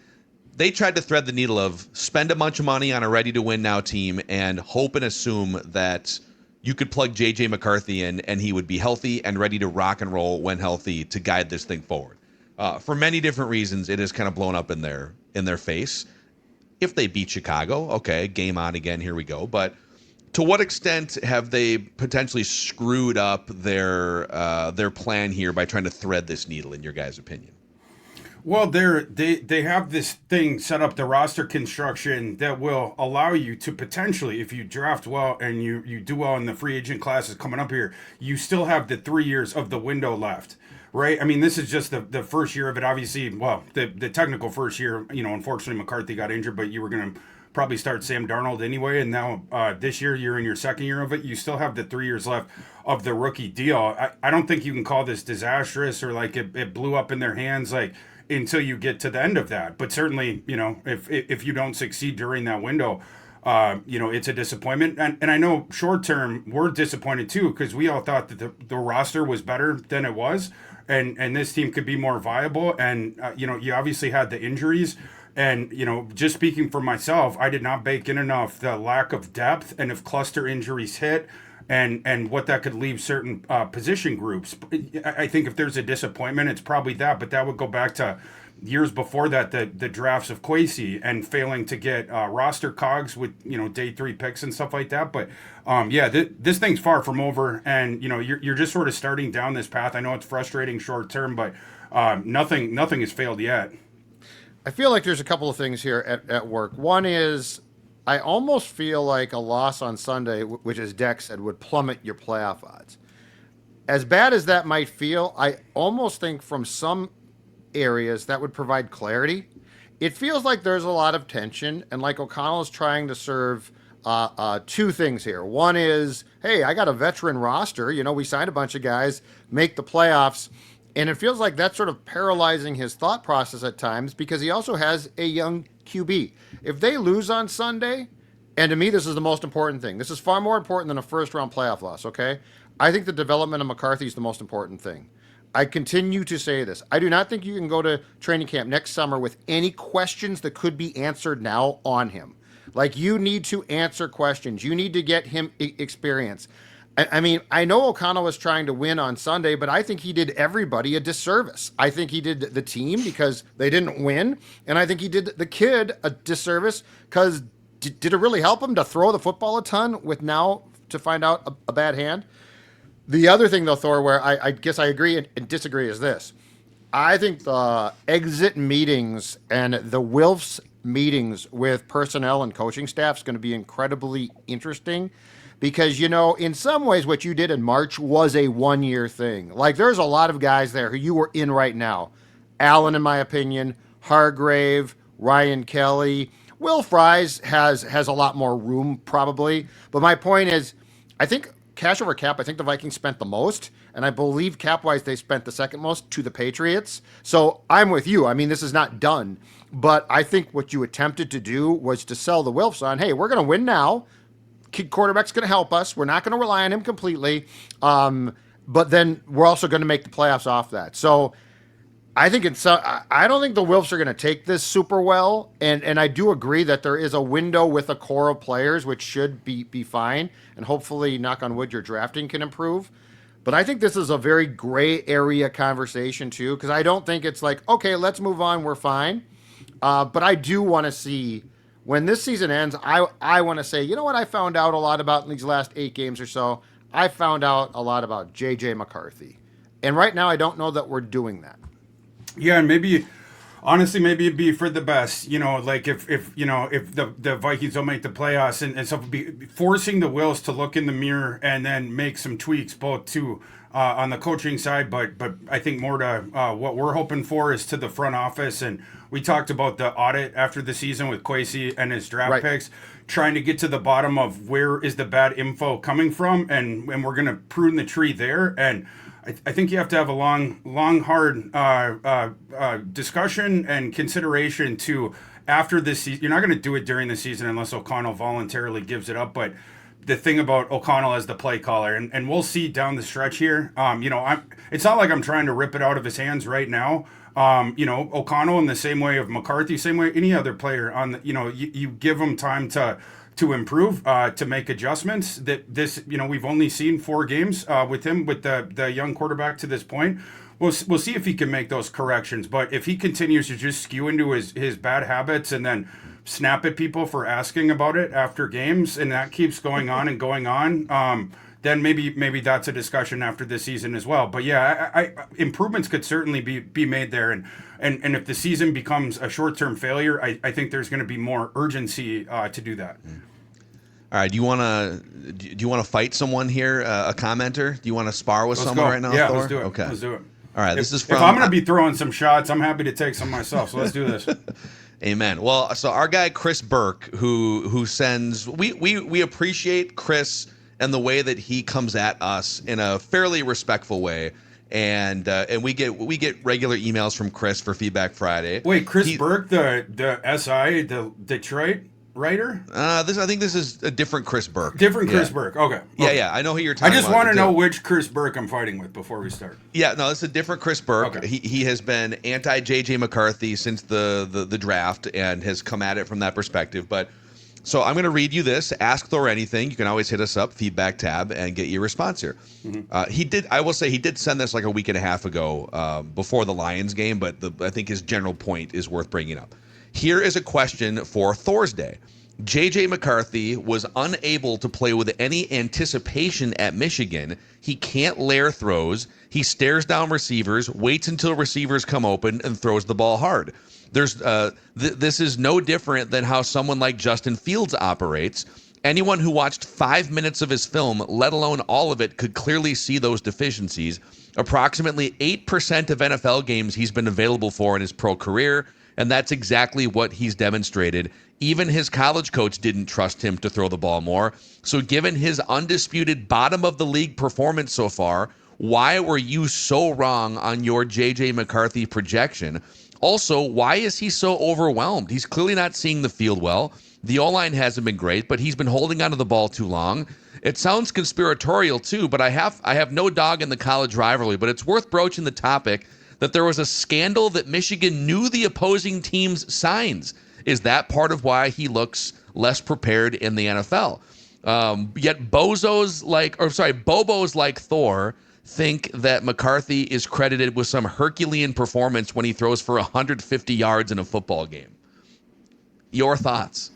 they tried to thread the needle of spend a bunch of money on a ready-to-win now team and hope and assume that you could plug JJ McCarthy in and he would be healthy and ready to rock and roll when healthy to guide this thing forward. For many different reasons, it has kind of blown up in their face. If they beat Chicago, okay, game on again, here we go. But to what extent have they potentially screwed up their plan here by trying to thread this needle, in your guys' opinion? Well, they have this thing set up, the roster construction, that will allow you to potentially, if you draft well and you do well in the free agent classes coming up here, you still have the 3 years of the window left, right? I mean, this is just the first year of it, obviously. Well, the technical first year, unfortunately McCarthy got injured, but you were going to probably start Sam Darnold anyway, and now this year you're in your second year of it. You still have the 3 years left of the rookie deal. I don't think you can call this disastrous or like it blew up in their hands like until you get to the end of that. But certainly, if you don't succeed during that window, it's a disappointment. And I know short term we're disappointed too because we all thought that the roster was better than it was, and this team could be more viable. And you obviously had the injuries. And, just speaking for myself, I did not bake in enough the lack of depth and if cluster injuries hit and what that could leave certain position groups. I think if there's a disappointment, it's probably that. But that would go back to years before that, the drafts of Kwesi and failing to get roster cogs with, day 3 picks and stuff like that. But, this thing's far from over. And, you're just sort of starting down this path. I know it's frustrating short term, but nothing has failed yet. I feel like there's a couple of things here at work. One is I almost feel like a loss on Sunday, which as Dex said, would plummet your playoff odds. As bad as that might feel, I almost think from some areas that would provide clarity. It feels like there's a lot of tension and like O'Connell is trying to serve 2 things here. One is, hey, I got a veteran roster. We signed a bunch of guys, make the playoffs. And it feels like that's sort of paralyzing his thought process at times because he also has a young QB. If they lose on Sunday, and to me, this is the most important thing. This is far more important than a first round playoff loss, okay? I think the development of McCarthy is the most important thing. I continue to say this. I do not think you can go to training camp next summer with any questions that could be answered now on him. Like, you need to answer questions. You need to get him experience. I mean, I know O'Connell was trying to win on Sunday, but I think he did everybody a disservice. I think he did the team because they didn't win, and I think he did the kid a disservice because did it really help him to throw the football a ton with now to find out a bad hand? The other thing, though, Thor, where I guess I agree and disagree is this. I think the exit meetings and the Wilfs meetings with personnel and coaching staff is going to be incredibly interesting. Because, you know, in some ways, what you did in March was a one-year thing. Like, there's a lot of guys there who you were in right now. Allen, in my opinion, Hargrave, Ryan Kelly. Will Fries has a lot more room, probably. But my point is, I think cash over cap, I think the Vikings spent the most. And I believe cap-wise, they spent the second most to the Patriots. So I'm with you. I mean, this is not done. But I think what you attempted to do was to sell the Wilfs on, hey, we're going to win now. Quarterback's going to help us. We're not going to rely on him completely. But then we're also going to make the playoffs off that. So I think I don't think the Wilfs are going to take this super well. And I do agree that there is a window with a core of players, which should be fine. And hopefully, knock on wood, your drafting can improve. But I think this is a very gray area conversation, too, because I don't think it's like, okay, let's move on. We're fine. But I do want to see, when this season ends, I want to say, you know what I found out a lot about in these last 8 games or so? I found out a lot about JJ McCarthy. And right now, I don't know that we're doing that. Yeah, and maybe, honestly, maybe it'd be for the best. You know, like if the Vikings don't make the playoffs and stuff, be forcing the Wills to look in the mirror and then make some tweaks, both to on the coaching side, but I think more to what we're hoping for is to the front office. And we talked about the audit after the season with Kwesi and his draft picks, trying to get to the bottom of where is the bad info coming from, and we're going to prune the tree there. And I think you have to have a long, hard discussion and consideration to after this season. You're not going to do it during the season unless O'Connell voluntarily gives it up, but the thing about O'Connell as the play caller, and we'll see down the stretch here. It's not like I'm trying to rip it out of his hands right now. O'Connell in the same way of McCarthy, same way any other player on the, you give him time to improve, to make adjustments. That this, we've only seen 4 games with him, with the young quarterback to this point. We'll see if he can make those corrections. But if he continues to just skew into his bad habits and then snap at people for asking about it after games, and that keeps going on and going on, then maybe that's a discussion after this season as well. But yeah, I improvements could certainly be made there, and if the season becomes a short-term failure, I think there's going to be more urgency to do that. All right, do you want to fight someone here, a commenter? Do you want to spar with someone right now? Yeah, Thor? let's do it. Okay, let's do it. All right, this is If from. I'm going to be throwing some shots, I'm happy to take some myself. So let's do this. Amen. Well, so our guy Chris Burke, who sends, we appreciate Chris and the way that he comes at us in a fairly respectful way, and we get regular emails from Chris for Feedback Friday. Wait, Chris Burke, the SI, the Detroit writer? I think this is a different Chris Burke. Different Chris Burke. Okay. Yeah, I know who you're talking about. I just want to know which Chris Burke I'm fighting with before we start. Yeah, no, it's a different Chris Burke. Okay. He has been anti JJ McCarthy since the draft and has come at it from that perspective. But so I'm going to read you this. Ask Thor anything. You can always hit us up, feedback tab, and get your response here. Mm-hmm. I will say he did send this like a week and a half ago before the Lions game, but I think his general point is worth bringing up. Here is a question for Thor's Day. JJ McCarthy was unable to play with any anticipation at Michigan. He can't layer throws. He stares down receivers, waits until receivers come open, and throws the ball hard. This is no different than how someone like Justin Fields operates. Anyone who watched 5 minutes of his film, let alone all of it, could clearly see those deficiencies. Approximately 8% of NFL games he's been available for in his pro career, and that's exactly what he's demonstrated. Even his college coach didn't trust him to throw the ball more. So given his undisputed bottom-of-the-league performance so far, Why were you so wrong on your JJ McCarthy projection? Also, why is he so overwhelmed? He's clearly not seeing the field well. The O-line hasn't been great, but he's been holding onto the ball too long. It sounds conspiratorial too, but I have no dog in the college rivalry, but it's worth broaching the topic that there was a scandal that Michigan knew the opposing team's signs. Is that part of why he looks less prepared in the NFL? Yet bobos like Thor think that McCarthy is credited with some Herculean performance when he throws for 150 yards in a football game. Your thoughts?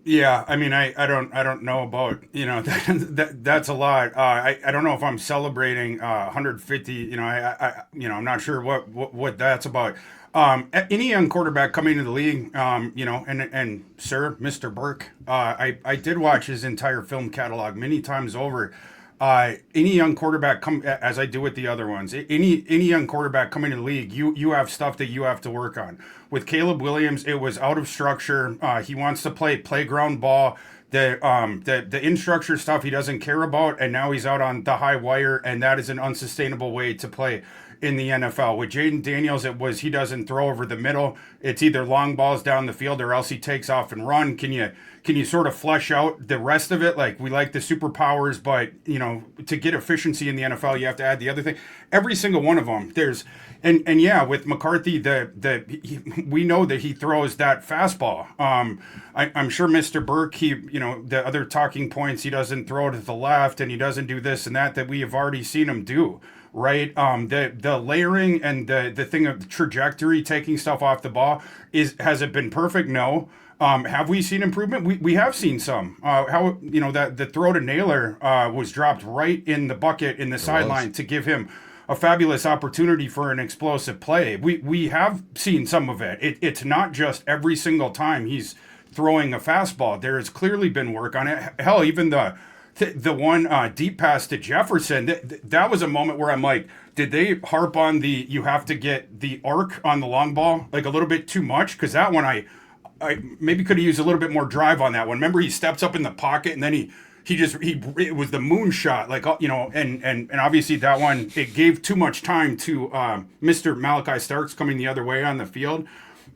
Yeah, I mean, I don't know about, that's a lot. I don't know if I'm celebrating 150. I'm not sure what that's about. Any young quarterback coming into the league, and sir, Mr. Burke, I did watch his entire film catalog many times over. Any young quarterback as I do with the other ones, any young quarterback coming to the league, you have stuff that you have to work on. With Caleb Williams, it was out of structure. He wants to play playground ball. The in structure stuff he doesn't care about, and now he's out on the high wire, and that is an unsustainable way to play in the NFL. With Jaden Daniels, he doesn't throw over the middle. It's either long balls down the field or else he takes off and run. Can you sort of flesh out the rest of it? Like, we like the superpowers, but to get efficiency in the NFL, you have to add the other thing. Every single one of them. And yeah, with McCarthy, we know that he throws that fastball. I'm sure Mr. Burke, the other talking points, he doesn't throw to the left and he doesn't do this and that we have already seen him do. Right, the layering and the thing of the trajectory, taking stuff off the ball, has it been perfect? No. Have we seen improvement? We have seen some. That the throw to Naylor was dropped right in the bucket in the sideline to give him a fabulous opportunity for an explosive play. We have seen some of it. It's not just every single time he's throwing a fastball. There has clearly been work on it. Hell, even the one deep pass to Jefferson, that was a moment where I'm like, did they harp on you have to get the arc on the long ball like a little bit too much? Because that one I maybe could have used a little bit more drive on that one. Remember, he steps up in the pocket and then it was the moon shot, and obviously that one, it gave too much time to Mr. Malachi Starks coming the other way on the field.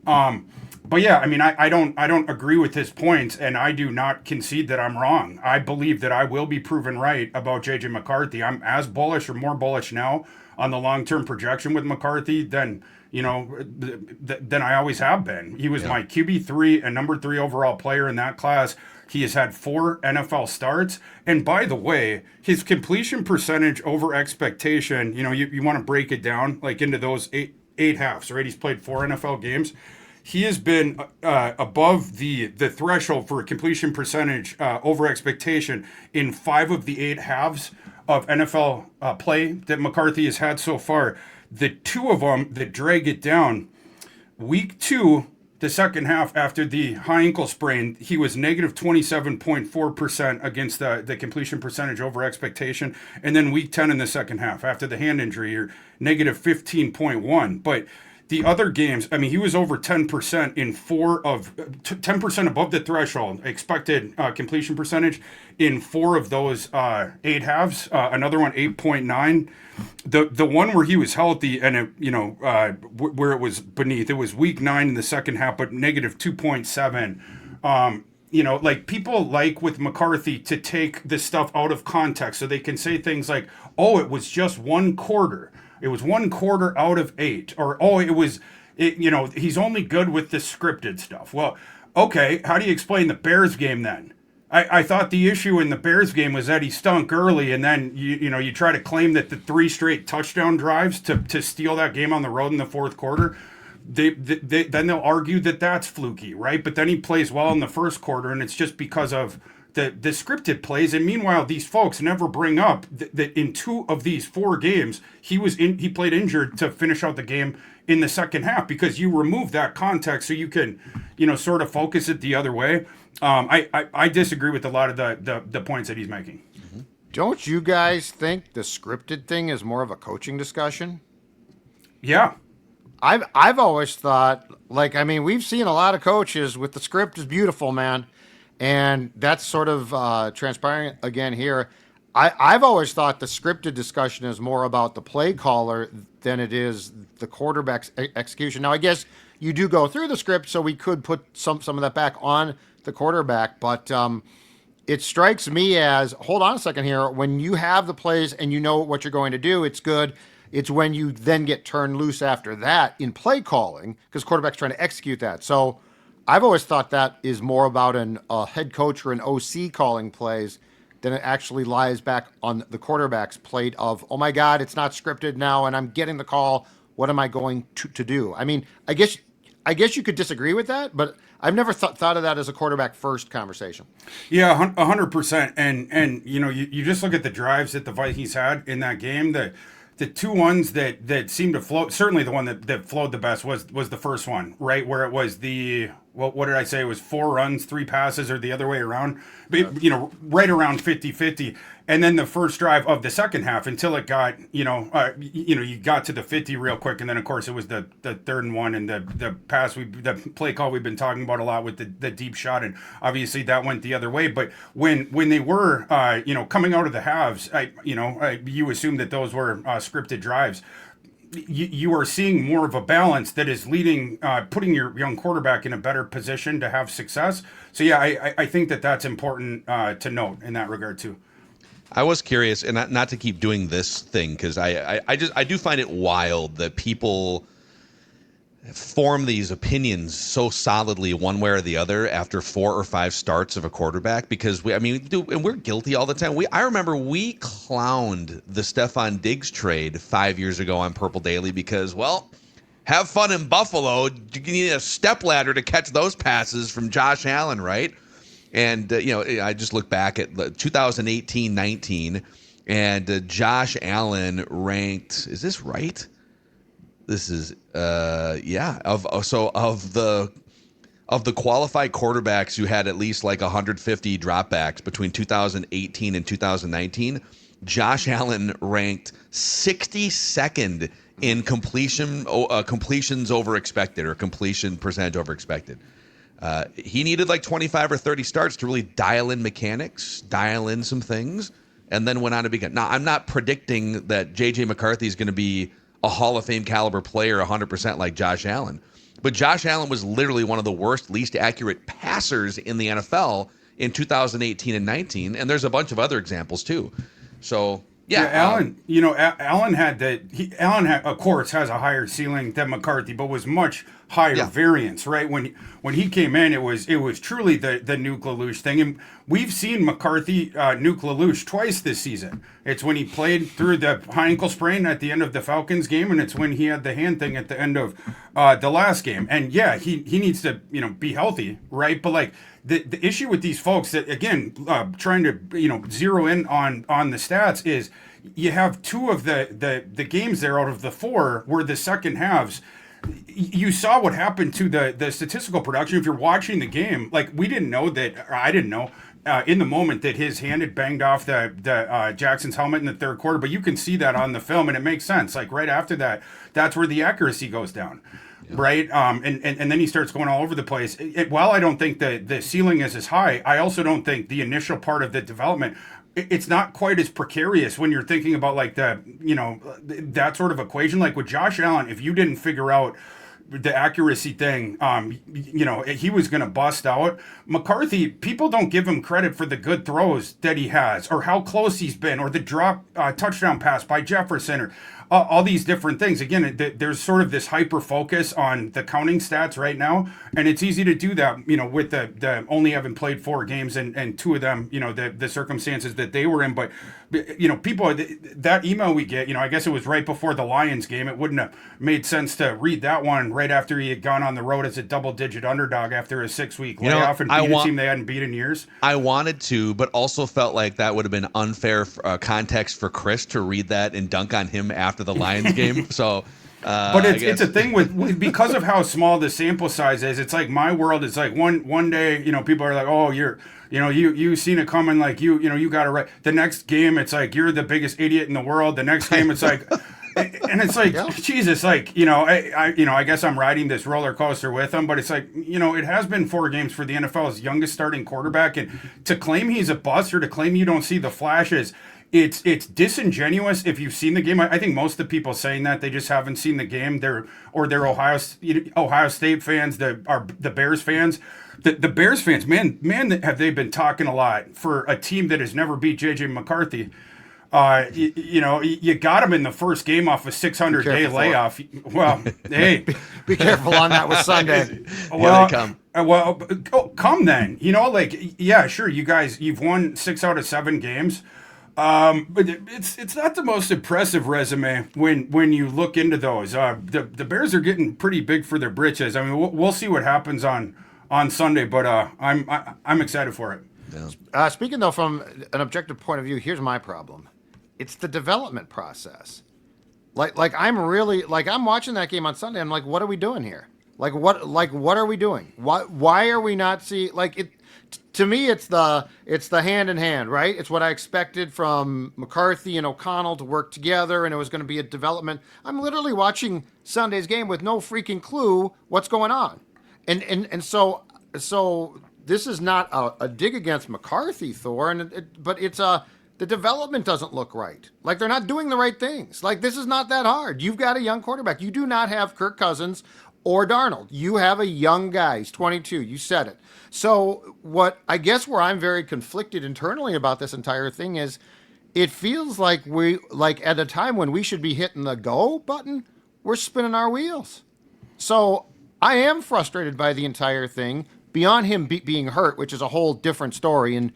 But yeah, I mean, I don't agree with his points, and I do not concede that I'm wrong. I believe that I will be proven right about JJ McCarthy. I'm as bullish or more bullish now on the long-term projection with McCarthy than I always have been. He was my QB3 and number 3 overall player in that class. He has had 4 NFL starts. And by the way, his completion percentage over expectation, you want to break it down like into those eight halves, right? He's played 4 NFL games. He has been above the threshold for a completion percentage over expectation in 5 of the 8 halves of NFL play that McCarthy has had so far. The 2 of them that drag it down, week 2, the second half after the high ankle sprain, he was negative 27.4% against the completion percentage over expectation. And then week 10 in the second half after the hand injury, you're negative 15.1. But the other games, I mean, he was over 10% in 4 of 10% above the threshold expected completion percentage in 4 of those 8 halves. Another one 8.9. The one where he was healthy and where it was beneath, it was week 9 in the second half, but negative 2.7. Like, people like with McCarthy to take this stuff out of context so they can say things like, oh, it was just 1 quarter. It was 1 quarter out of 8, or he's only good with the scripted stuff. Well, okay, how do you explain the Bears game then? I thought the issue in the Bears game was that he stunk early, and then you try to claim that the 3 straight touchdown drives to steal that game on the road in the fourth quarter. Then they'll argue that that's fluky, right? But then he plays well in the first quarter, and it's just because of the scripted plays. And meanwhile, these folks never bring up that in 2 of these 4 games, he played injured to finish out the game in the second half, because you remove that context so you can, sort of focus it the other way. I disagree with a lot of the points that he's making. Don't you guys think the scripted thing is more of a coaching discussion? Yeah. I've always thought, we've seen a lot of coaches with the script is beautiful, man. And that's sort of transpiring again here. I've always thought the scripted discussion is more about the play caller than it is the quarterback's execution. Now, I guess you do go through the script, so we could put some of that back on the quarterback. But it strikes me as, hold on a second here, when you have the plays and you know what you're going to do, it's good. It's when you then get turned loose after that in play calling, because quarterback's trying to execute that. So I've always thought that is more about a head coach or an OC calling plays than it actually lies back on the quarterback's plate of, oh my God, it's not scripted now and I'm getting the call. What am I going to do? I mean, I guess you could disagree with that, but I've never thought of that as a quarterback first conversation. Yeah, 100%. And you just look at the drives that the Vikings had in that game. The two ones that seemed to float, certainly the one that flowed the best was the first one, right? Where it was what did I say? It was 4 runs, 3 passes, or the other way around, but, right around 50-50. And then the first drive of the second half until it got, you got to the 50 real quick. And then, of course, it was the third and one and the play call we've been talking about a lot with the deep shot. And obviously that went the other way. But when they were, coming out of the halves, you assume that those were scripted drives. You are seeing more of a balance that is leading, putting your young quarterback in a better position to have success. So, yeah, I think that's important to note in that regard, too. I was curious, and not to keep doing this thing, because I do find it wild that people form these opinions so solidly one way or the other after 4 or 5 starts of a quarterback, because and we're guilty all the time. I remember we clowned the Stephon Diggs trade 5 years ago on Purple Daily because, well, have fun in Buffalo. You need a stepladder to catch those passes from Josh Allen, right? And, I just look back at 2018-19, and Josh Allen ranked, is this right? This is, yeah. Of the qualified quarterbacks who had at least like 150 dropbacks between 2018 and 2019, Josh Allen ranked 62nd in completions over expected, or completion percentage over expected. He needed like 25 or 30 starts to really dial in mechanics, dial in some things, and then went on to begin. Now, I'm not predicting that JJ McCarthy is going to be a Hall of Fame caliber player 100% like Josh Allen, but Josh Allen was literally one of the worst, least accurate passers in the NFL in 2018 and 19, and there's a bunch of other examples too. So yeah, Allen had, of course, has a higher ceiling than McCarthy, but was much higher variance, right? When he came in, it was truly the Nuke LaLoosh thing, and we've seen McCarthy Nuke LaLoosh twice this season. It's when he played through the high ankle sprain at the end of the Falcons game, and it's when he had the hand thing at the end of the last game. And yeah, he needs to be healthy, right? But like the issue with these folks that, again, trying to zero in on the stats is you have 2 of the games there out of the 4 were the second halves. You saw what happened to the statistical production. If you're watching the game, like we didn't know that, or I didn't know in the moment that his hand had banged off the Jackson's helmet in the third quarter, but you can see that on the film and it makes sense. Like right after that, that's where the accuracy goes down. Yeah. Right. And then he starts going all over the place. While I don't think the ceiling is as high, I also don't think the initial part of the development, it's not quite as precarious when you're thinking about like that sort of equation. Like with Josh Allen, if you didn't figure out the accuracy thing, he was going to bust out. McCarthy, people don't give him credit for the good throws that he has, or how close he's been, or the drop touchdown pass by Jefferson, or all these different things. Again, there's sort of this hyper focus on the counting stats right now, and it's easy to do that, with the only having played 4 games and 2 of them, the circumstances that they were in. But, people, that email we get, I guess it was right before the Lions game. It wouldn't have made sense to read that one right after he had gone on the road as a double-digit underdog after a 6-week layoff and beat a team they hadn't beat in years. I wanted to, but also felt like that would have been unfair context for Chris to read that and dunk on him after the Lions game. So, but it's a thing with because of how small the sample size is. It's like my world is like one day, people are like, oh, you seen it coming, like you got it right. The next game, it's like you're the biggest idiot in the world. The next game, it's like And it's like, Jesus, like, I guess I'm riding this roller coaster with him, but it's like, it has been 4 games for the NFL's youngest starting quarterback, and to claim he's a bust or to claim you don't see the flashes, it's disingenuous if you've seen the game. I think most of the people saying that, they just haven't seen the game. They're Ohio State fans, the Bears fans. The Bears fans, man, have they been talking a lot for a team that has never beat JJ McCarthy. You got him in the first game off a 600-day layoff. Well, hey, be careful on that with Sunday. Come then. Yeah, sure. You guys, you've won 6 out of 7 games. But it's not the most impressive resume when you look into those. The Bears are getting pretty big for their britches. I mean, we'll see what happens on Sunday, but I'm excited for it. Yeah. Speaking though from an objective point of view, here's my problem. It's the development process. Like I'm watching that game on Sunday. I'm like, what are we doing here? What are we doing? Why are we not seeing it? To me, it's the hand in hand, right? It's what I expected from McCarthy and O'Connell to work together, and it was going to be a development. I'm literally watching Sunday's game with no freaking clue what's going on, and so this is not a dig against McCarthy, Thor, but it's the development doesn't look right. Like they're not doing the right things. Like this is not that hard. You've got a young quarterback. You do not have Kirk Cousins or Darnold. You have a young guy. He's 22. You said it. So where I'm very conflicted internally about this entire thing is it feels like at a time when we should be hitting the go button, we're spinning our wheels. So I am frustrated by the entire thing beyond him being hurt, which is a whole different story and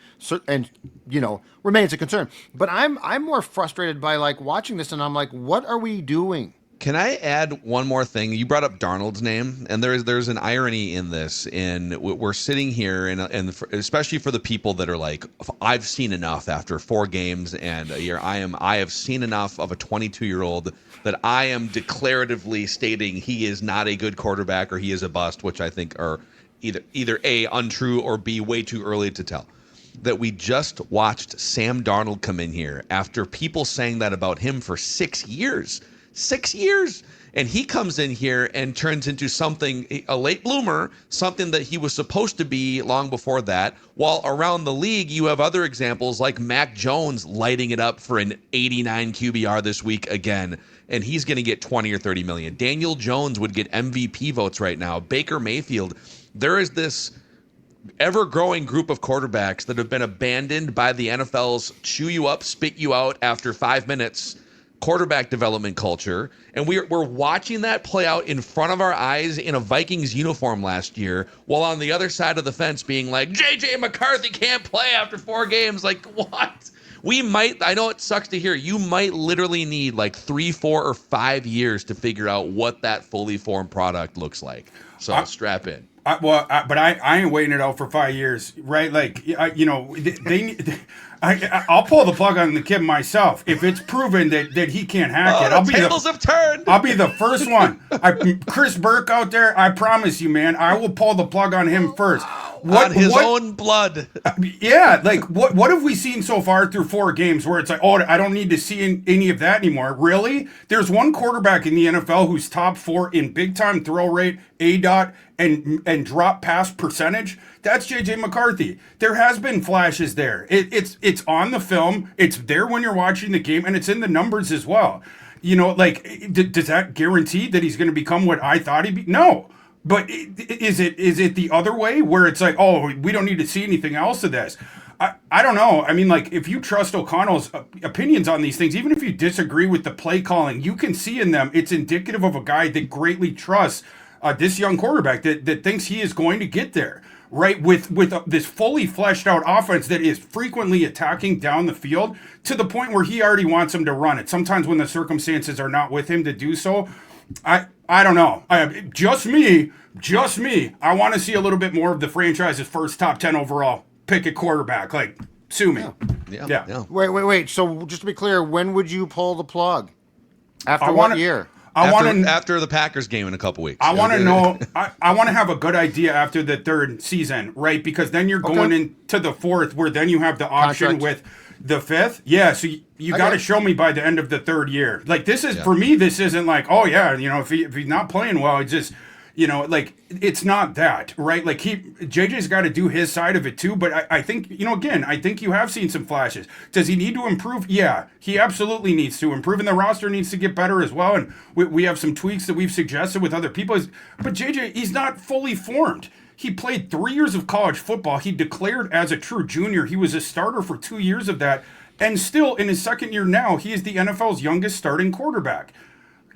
remains a concern. But I'm more frustrated by watching this and I'm like, what are we doing? Can I add one more thing? You brought up Darnold's name, and there's an irony in this. We're sitting here, and especially for the people that are like, I've seen enough after 4 games and a year. I have seen enough of a 22-year-old that I am declaratively stating he is not a good quarterback or he is a bust, which I think are either A, untrue, or B, way too early to tell. That we just watched Sam Darnold come in here after people saying that about him for 6 years. 6 years, and he comes in here and turns into something, a late bloomer, something that he was supposed to be long before that. While around the league, you have other examples like Mac Jones lighting it up for an 89 QBR this week again, and he's going to get 20 or 30 million. Daniel Jones would get MVP votes right now. Baker Mayfield. There is this ever-growing group of quarterbacks that have been abandoned by the NFL's chew you up, spit you out after 5 minutes quarterback development culture, and we're watching that play out in front of our eyes in a Vikings uniform last year, while on the other side of the fence being like, JJ McCarthy can't play after 4 games. Like, what? I know it sucks to hear, you might literally need 3, 4, or 5 years to figure out what that fully formed product looks like. So strap in. But I ain't waiting it out for 5 years, right? I'll pull the plug on the kid myself if it's proven that he can't hack it. The tables have turned. I'll be the first one. Chris Burke out there, I promise you, man, I will pull the plug on him first. On his own blood. Yeah, what have we seen so far through 4 games where it's like, oh, I don't need to see any of that anymore? Really? There's one quarterback in the NFL who's top 4 in big time throw rate, ADOT, and drop pass percentage. That's JJ McCarthy. There has been flashes there. It's on the film. It's there when you're watching the game, and it's in the numbers as well. Does that guarantee that he's going to become what I thought he'd be? No. But is it the other way where it's like, oh, we don't need to see anything else of this? I don't know. I mean, if you trust O'Connell's opinions on these things, even if you disagree with the play calling, you can see in them it's indicative of a guy that greatly trusts this young quarterback that thinks he is going to get there, right? With this fully fleshed out offense that is frequently attacking down the field to the point where he already wants him to run it. Sometimes when the circumstances are not with him to do so. I don't know. Just me. I want to see a little bit more of the franchise's first top 10 overall pick at quarterback. Sue me. Yeah. Wait. So just to be clear, when would you pull the plug? After what year? after the Packers game in a couple weeks. I want to know. I want to have a good idea after the third season, right? Because then you're going into the fourth, where then you have the option with the fifth. Yeah, so you got to show me by the end of the third year. Like, this is for me. This isn't like, oh yeah, if he's not playing well, he just. Like, it's not that, right? Like, JJ's got to do his side of it too. But I think, again, I think you have seen some flashes. Does he need to improve? Yeah, he absolutely needs to improve, and the roster needs to get better as well. And we have some tweaks that we've suggested with other people. But JJ, he's not fully formed. He played 3 years of college football. He declared as a true junior. He was a starter for 2 years of that. And still, in his second year now, he is the NFL's youngest starting quarterback.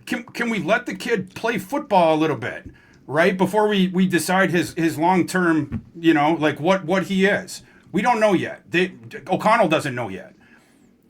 Can we let the kid play football a little bit? Right before we decide his long term, like what he is, we don't know yet. O'Connell doesn't know yet.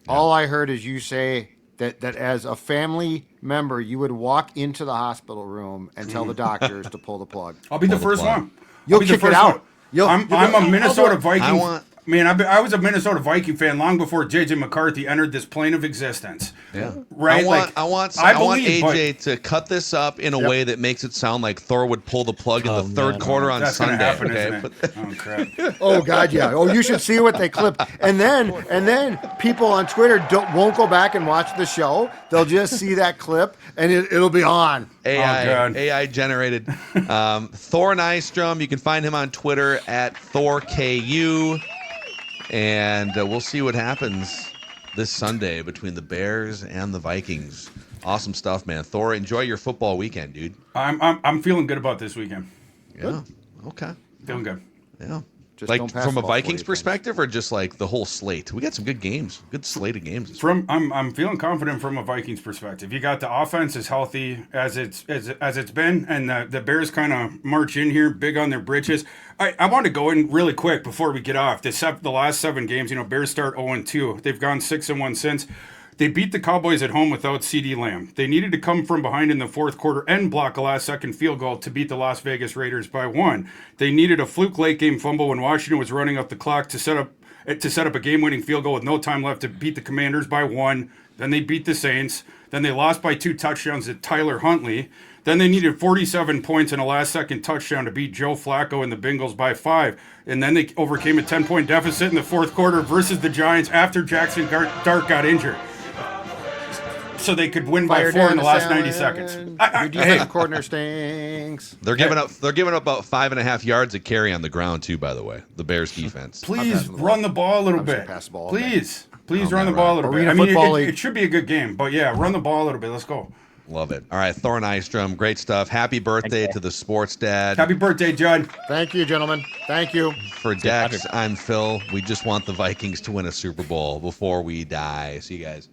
All I heard is you say that as a family member, you would walk into the hospital room and tell the doctors to pull the plug. I'll be the first one. You'll kick it out. I'm a Minnesota Viking. I was a Minnesota Viking fan long before JJ McCarthy entered this plane of existence. Yeah, right. I want AJ to cut this up in a way that makes it sound like Thor would pull the plug in the third quarter on Sunday. Happen, oh crap! Oh God, yeah. Oh, you should see what they clip. And then people on Twitter won't go back and watch the show. They'll just see that clip and it'll be on. AI generated. Thor Nystrom. You can find him on Twitter at ThorKU. And we'll see what happens this Sunday between the Bears and the Vikings. Awesome stuff, man. Thor, enjoy your football weekend, dude. I'm feeling good about this weekend. Yeah. Good. Okay. Feeling good. Yeah. Just like don't pass from a the ball Vikings 40 times. perspective, or just like the whole slate? We got some good games, good slate of games. I'm feeling confident from a Vikings perspective. You got the offense as healthy as it's been, and the Bears kind of march in here big on their britches. I want to go in really quick before we get off. The last 7 games, Bears start 0-2. They've gone 6-1 since. They beat the Cowboys at home without CeeDee Lamb. They needed to come from behind in the fourth quarter and block a last-second field goal to beat the Las Vegas Raiders by 1. They needed a fluke late-game fumble when Washington was running up the clock to set up a game-winning field goal with no time left to beat the Commanders by 1. Then they beat the Saints. Then they lost by 2 touchdowns to Tyler Huntley. Then they needed 47 points and a last-second touchdown to beat Joe Flacco and the Bengals by 5. And then they overcame a 10-point deficit in the fourth quarter versus the Giants after Jackson Dart got injured. So they could win by 4 in the last 90 seconds. Your defensive coordinator stinks. They're giving up about 5.5 yards a carry on the ground too. By the way, the Bears defense. Please run the ball a little bit. Pass the ball Please run the ball a little bit. It should be a good game, but yeah, run the ball a little bit. Let's go. Love it. All right, Thor Nystrom, great stuff. Happy birthday to the sports dad. Happy birthday, Judd. Thank you, gentlemen. Thank you. For Dex, I'm Phil. We just want the Vikings to win a Super Bowl before we die. See you guys.